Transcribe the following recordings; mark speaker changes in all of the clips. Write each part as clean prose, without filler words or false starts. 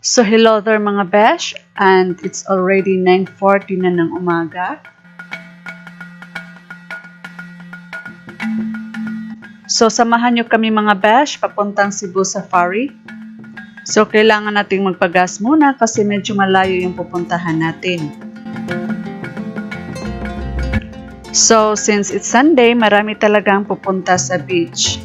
Speaker 1: So hello there mga besh, and it's already 9:40 na ng umaga. So samahan nyo kami mga besh papuntang Cebu Safari. So kailangan nating magpagas muna kasi medyo malayo yung pupuntahan natin. So since it's Sunday, marami talagang pupunta sa beach.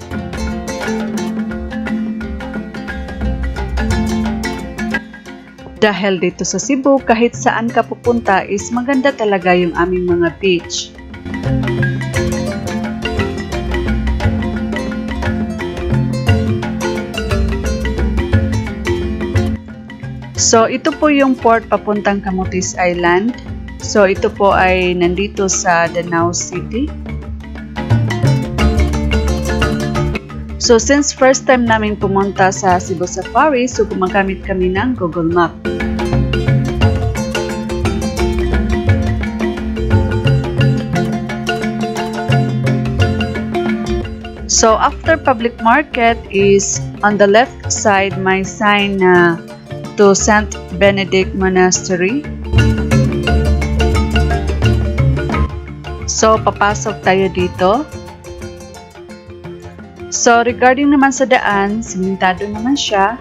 Speaker 1: Dahil dito sa Cebu, kahit saan ka pupunta is maganda talaga yung aming mga beach. So ito po yung port papuntang Camotes Island. So ito po ay nandito sa Danau City. So since first time namin pumunta sa Cebu Safari, so gumagamit kami ng Google Map. So after public market is on the left side may sign na to St. Benedict Monastery. So papasok tayo dito. So regarding naman sa daan, simentado naman siya.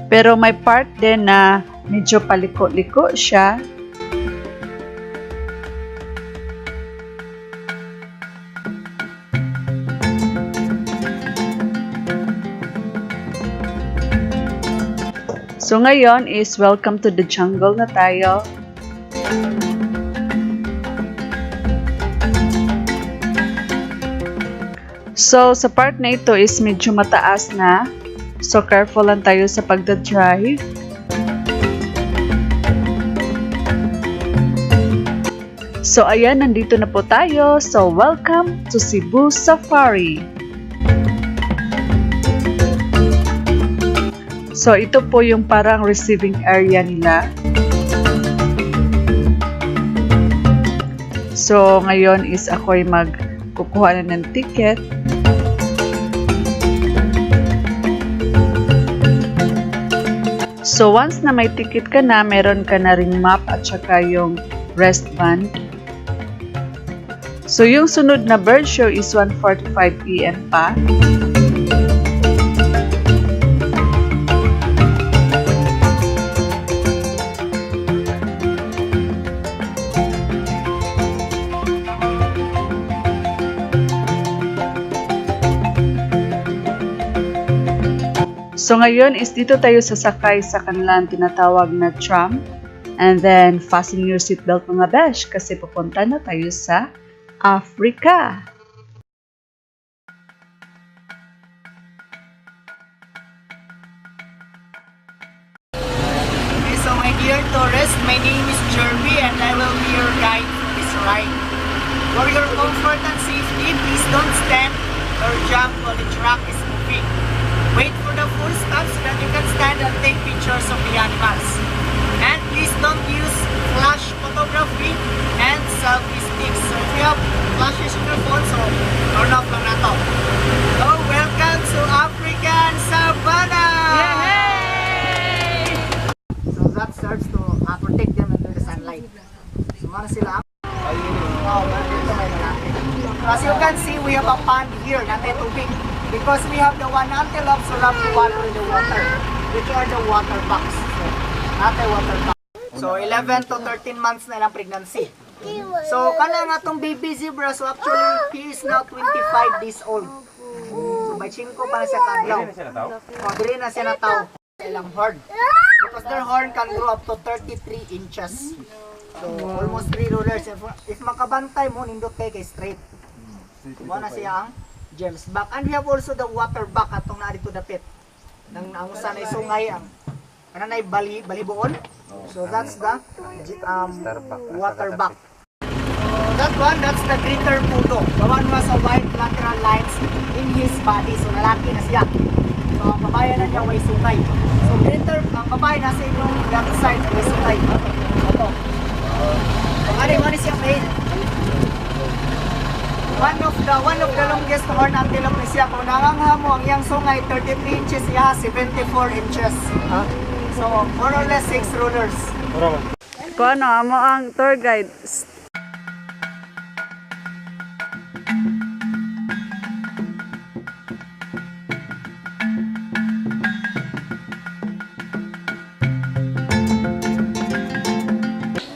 Speaker 1: Pero may part din na medyo paliko-liko siya. So ngayon is welcome to the jungle na tayo. So sa part na ito is medyo mataas na. So careful lang tayo sa pagdadrive. So ayan, nandito na po tayo. So welcome to Cebu Safari. So ito po yung parang receiving area nila. So ngayon is ako'y magkukuha na ng ticket. So once na may ticket ka na, meron ka na ring map at saka yung wristband. So yung sunod na bird show is 1:45 PM pa. So ngayon is dito tayo sasakay sa kanilang tinatawag na tram. And then fasten your seatbelt mga besh kasi pupunta na tayo sa Africa.
Speaker 2: Okay, so my dear tourists, my name is Jeremy and I will be your guide for this ride. For your comfort and safety, please don't stand or jump while the truck is moving. Wait for the full stop so that you can stand and take pictures of the animals. And please don't use flash photography and selfie sticks. So if you have flashes in your phone, so turn off lang na to. So welcome to African Savannah! Yay! So that serves to protect them under the sunlight. So mara sila. As you can see, we have a pond here, natin tubig. Because we have the one antelope so love to water in the water, which are the water bucks. So, water buck. So 11 to 13 months na lang pregnancy. So kana nga tong baby zebra, so actually he is now 25 days old. So by 5 pa na siya kadlaw. O diri na siya nataw sa ilang horn. Because their horn can grow up to 33 inches. So almost 3 rulers. If makabantay mo, nindot kay straight. Mo na siya ang James back. And we have also the water back atong narito dapit. Nang nausa na sungay ang na baliboon. So that's the water back. That one, that's the greater pudo. The one was a white lateral lines in his body. So lalaki na siya. So ang babae na niya may sungay. So greater, ang babae nasa inyong left side may sungay. Ito. So ano siya male? One of the longest horn antelope ni siya. Kung nangangham mo, ang iyang sungay 33 inches, iya 74 inches. So, more or less 6 rulers.
Speaker 1: Kung ano, amo ang tour guide.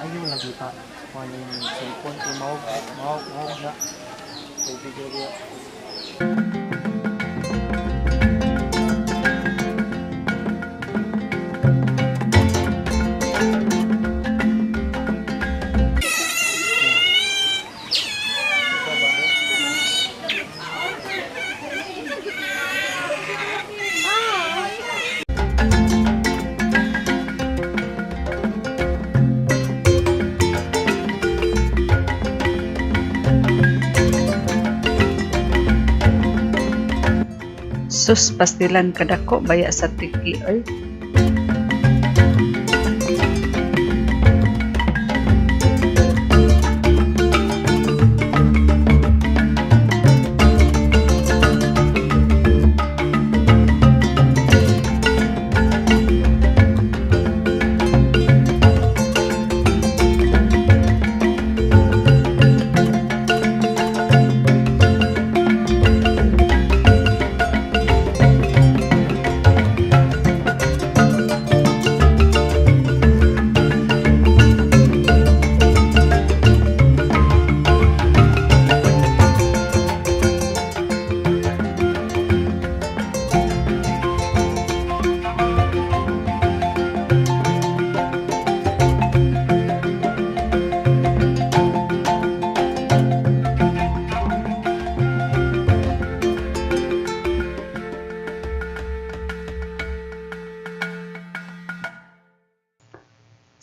Speaker 3: Ayun lagi pa. Kung ano yung cellphone ko, mahog na. So, video ko.
Speaker 1: Sus, pastilan kadako baya sa tiki oy.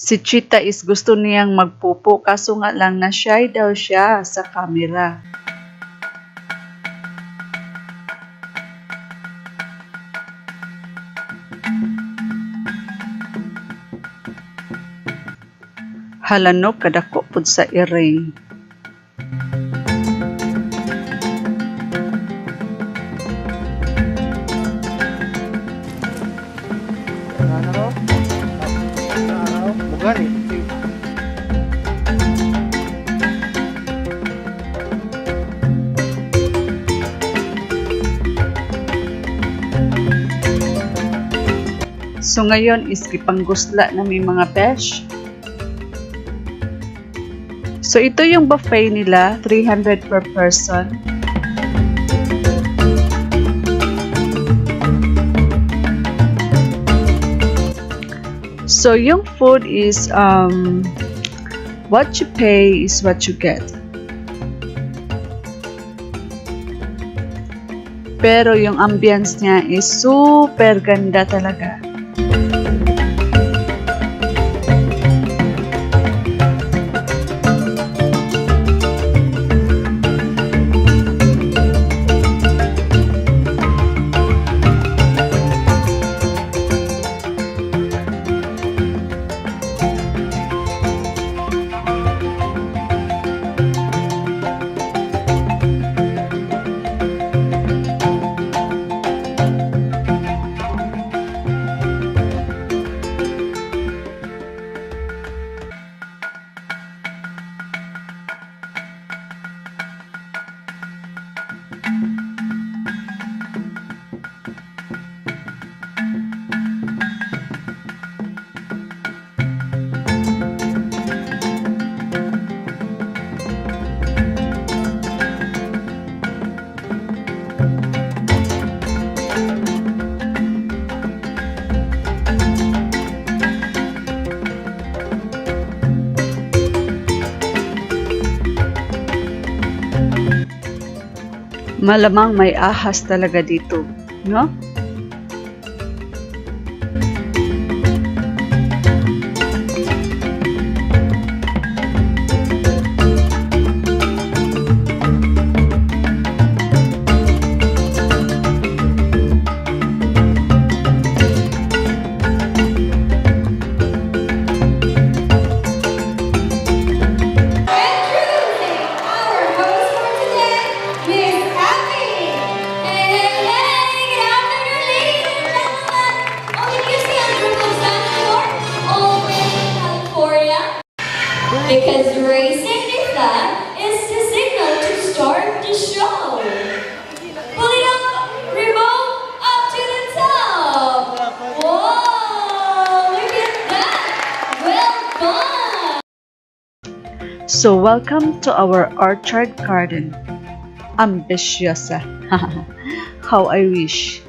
Speaker 1: Si Chita is gusto niyang magpupo kaso nga lang na shy daw siya sa camera. Halano kadako pud sa iring.
Speaker 3: Bukan eh.
Speaker 1: So ngayon is ipanggusla na may mga besh. So ito yung buffet nila, 300 per person. So yung food is what you pay is what you get. Pero yung ambience niya is super ganda talaga. Malamang may ahas talaga dito, no?
Speaker 4: Introducing our host for today,
Speaker 1: So welcome to our orchard garden. Ambisyosa. How I wish.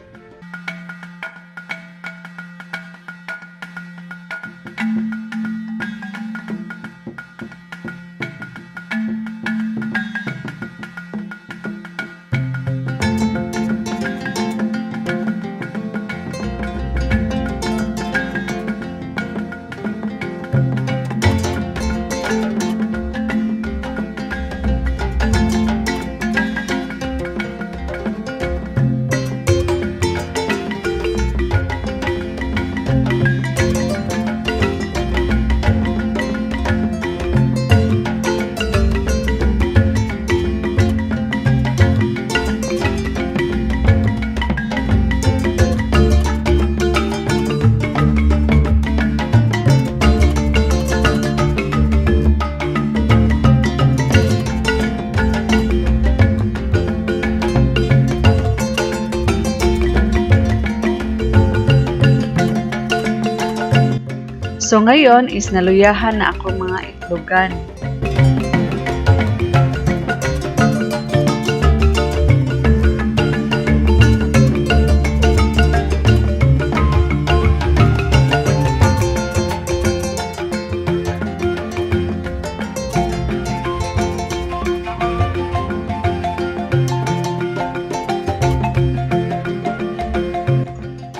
Speaker 1: So ngayon is naluyahan na ako mga itlogan.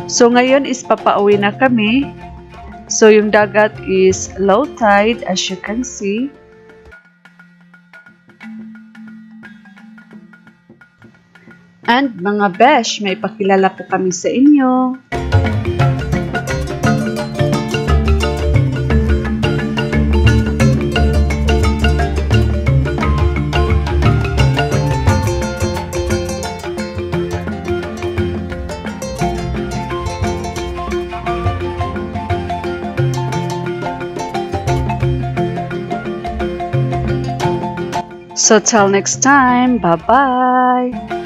Speaker 1: So ngayon is papauwi na kami. So yung dagat is low tide as you can see. And mga besh, may pakilala po kami sa inyo. So till next time, bye-bye!